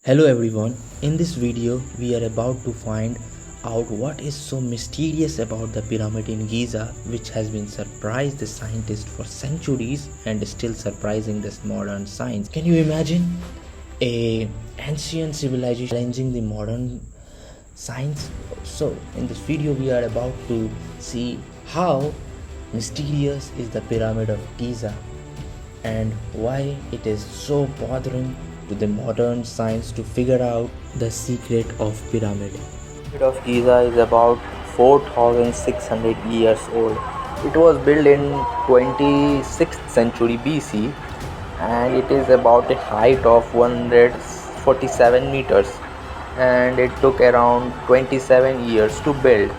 Hello everyone, in this video we are about to find out what is so mysterious about the pyramid in Giza, which has been surprised the scientists for centuries and is still surprising this modern science. Can you imagine a ancient civilization challenging the modern science? So in this video we are about to see how mysterious is the pyramid of Giza and why it is so bothering to the modern science to figure out the secret of pyramid. Pyramid of Giza is about 4600 years old. It was built in 26th century BC and it is about a height of 147 meters and it took around 27 years to build.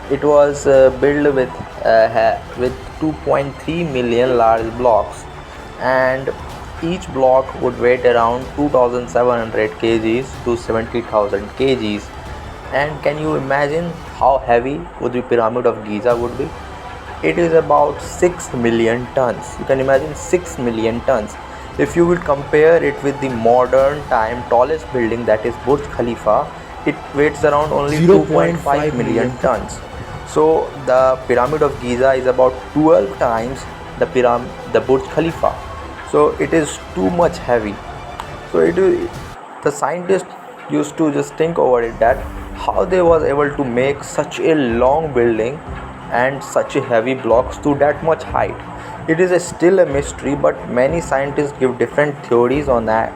It was built with 2.3 million large blocks and each block would weigh around 2700 kgs to 70,000 kgs. And can you imagine how heavy would the pyramid of Giza would be? It is about 6 million tons. You can imagine 6 million tons. If you will compare it with the modern time tallest building, that is Burj Khalifa, it weighs around only 2.5 million tons. So the pyramid of Giza is about 12 times the Burj Khalifa. So it is too much heavy. So the scientists used to just think over it, that how they was able to make such a long building and such a heavy blocks to that much height. It is still a mystery, but many scientists give different theories on that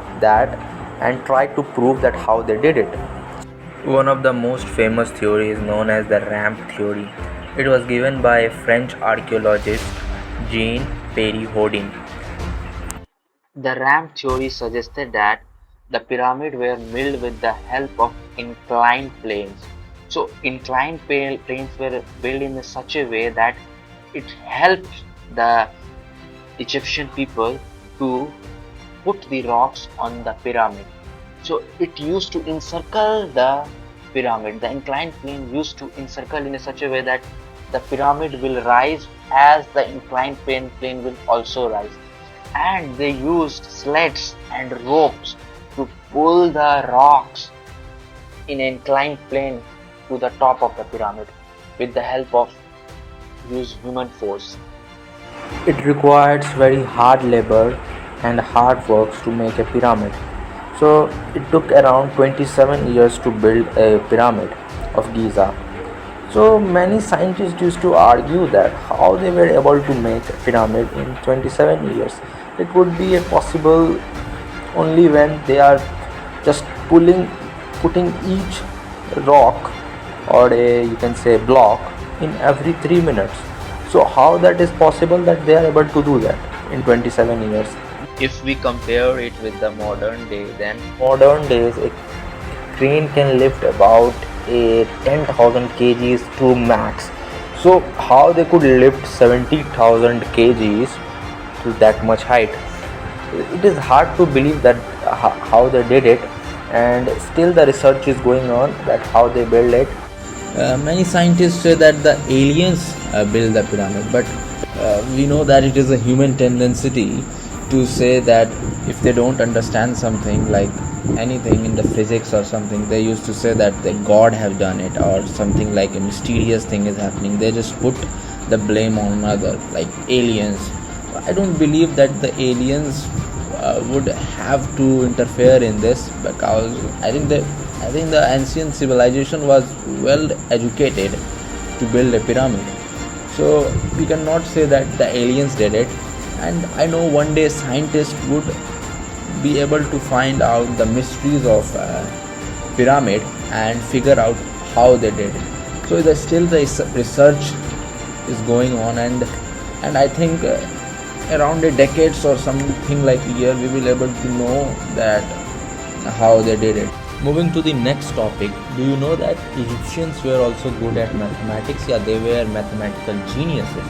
and try to prove that how they did it. One of the most famous theories is known as the ramp theory. It was given by French archaeologist Jean-Pierre Houdin. The ramp theory suggested that the pyramids were built with the help of inclined planes. So inclined planes were built in such a way that it helped the Egyptian people to put the rocks on the pyramid. So it used to encircle the pyramid. The inclined plane used to encircle in such a way that the pyramid will rise as the inclined plane will also rise. And they used sleds and ropes to pull the rocks in an inclined plane to the top of the pyramid with the help of human force. It requires very hard labor and hard works to make a pyramid. So it took around 27 years to build a pyramid of Giza. So many scientists used to argue that how they were able to make a pyramid in 27 years. It would be possible only when they are just putting each rock or you can say block in every 3 minutes. So how that is possible that they are able to do that in 27 years? If we compare it with the modern day, then modern days a crane can lift about a 10,000 kgs to max. So how they could lift 70,000 kgs to that much height? It is hard to believe that how they did it, and still the research is going on that how they build it. Many scientists say that the aliens build the pyramid, but we know that it is a human tendency to say that if they don't understand something, like anything in the physics or something, they used to say that the god have done it, or something like a mysterious thing is happening. They just put the blame on another, like aliens. I don't believe that the aliens would have to interfere in this, because I think the ancient civilization was well educated to build a pyramid. So we cannot say that the aliens did it. And I know one day scientists would be able to find out the mysteries of pyramid and figure out how they did it. So still the research is going on, and I think around a decade or something like a year we will able to know that how they did it. Moving to the next topic, do you know that Egyptians were also good at mathematics? Yeah, they were mathematical geniuses.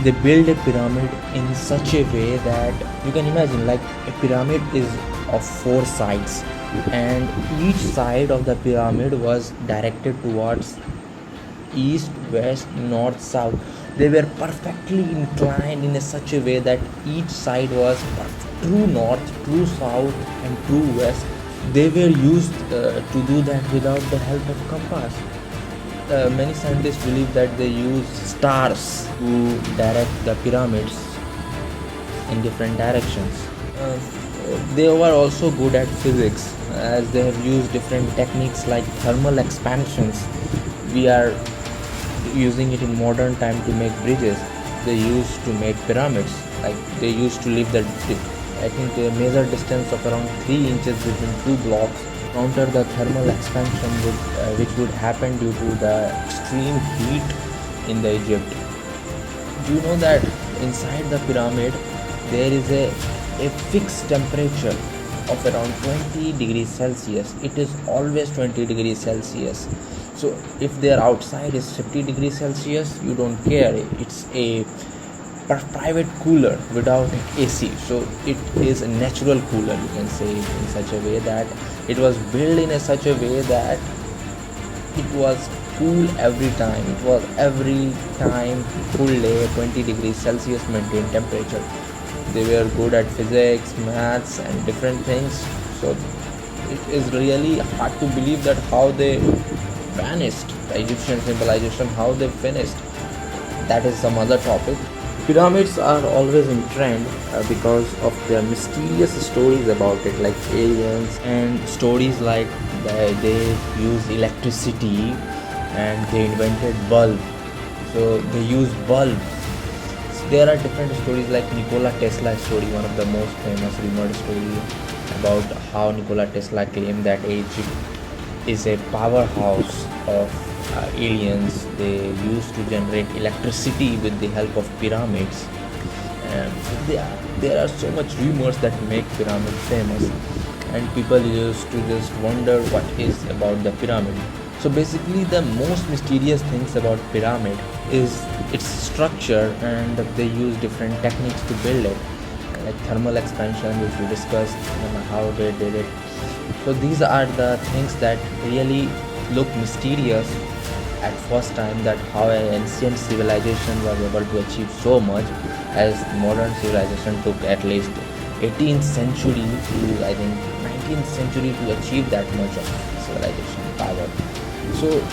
They built a pyramid in such a way that you can imagine, like a pyramid is of 4 sides, and each side of the pyramid was directed towards east, west, north, south. They were perfectly inclined in such a way that each side was true north, true south, and true west. they were used to do that without the help of compass. Many scientists believe that they use stars to direct the pyramids in different directions. They were also good at physics, as they have used different techniques like thermal expansions. We are using it in modern time to make bridges. They used to make pyramids. Like they used to leave the, I think, a major distance of around 3 inches between two blocks. Counter the thermal expansion which would happen due to the extreme heat in the Egypt. Do you know that inside the pyramid there is a fixed temperature of around 20 degrees Celsius? It is always 20 degrees Celsius. So if their outside is 50 degrees Celsius, you don't care. It's a private cooler without AC. So it is a natural cooler, you can say, in such a way that it was built in such a way that it was cool every time. It was every time full day 20 degrees Celsius maintained temperature. They were good at physics, maths and different things. So it is really hard to believe that how they vanished. The Egyptian civilization, how they finished, that is some other topic. Pyramids are always in trend because of their mysterious stories about it, like aliens, and stories like they use electricity and they invented bulb. So they use bulb. So there are different stories like Nikola Tesla story, one of the most famous rumored story about how Nikola Tesla claimed that Egypt is a powerhouse of aliens. They used to generate electricity with the help of pyramids, and there are so much rumors that make pyramid famous, and people used to just wonder what is about the pyramid. So basically the most mysterious things about pyramid is its structure, and they use different techniques to build it, like thermal expansion, which we discussed, and how they did it. So these are the things that really look mysterious at first time, that how an ancient civilization was able to achieve so much, as modern civilization took at least 18th century to, I think, 19th century to achieve that much of civilization power. So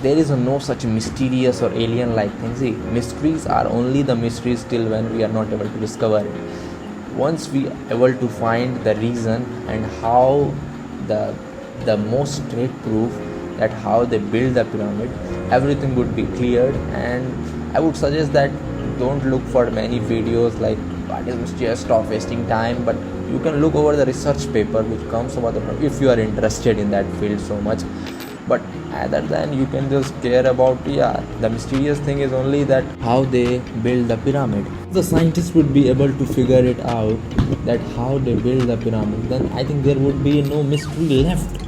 there is no such mysterious or alien like thing. See, mysteries are only the mysteries till when we are not able to discover it. Once we are able to find the reason and how the most straight proof that how they build the pyramid, everything would be cleared. And I would suggest that don't look for many videos like what is mysterious, stop wasting time, but you can look over the research paper which comes about the pyramid if you are interested in that field so much. But other than, you can just care about, the mysterious thing is only that how they build the pyramid. The scientists would be able to figure it out, that how they build the pyramid, then I think there would be no mystery left.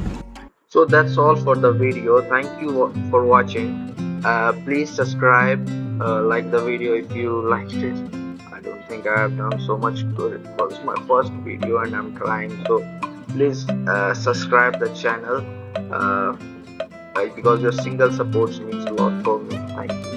So that's all for the video. Thank you for watching. Please subscribe, like the video if you liked it. I don't think I have done so much good. It was my first video and I'm trying, so please subscribe the channel, because your single support means a lot for me. Thank you.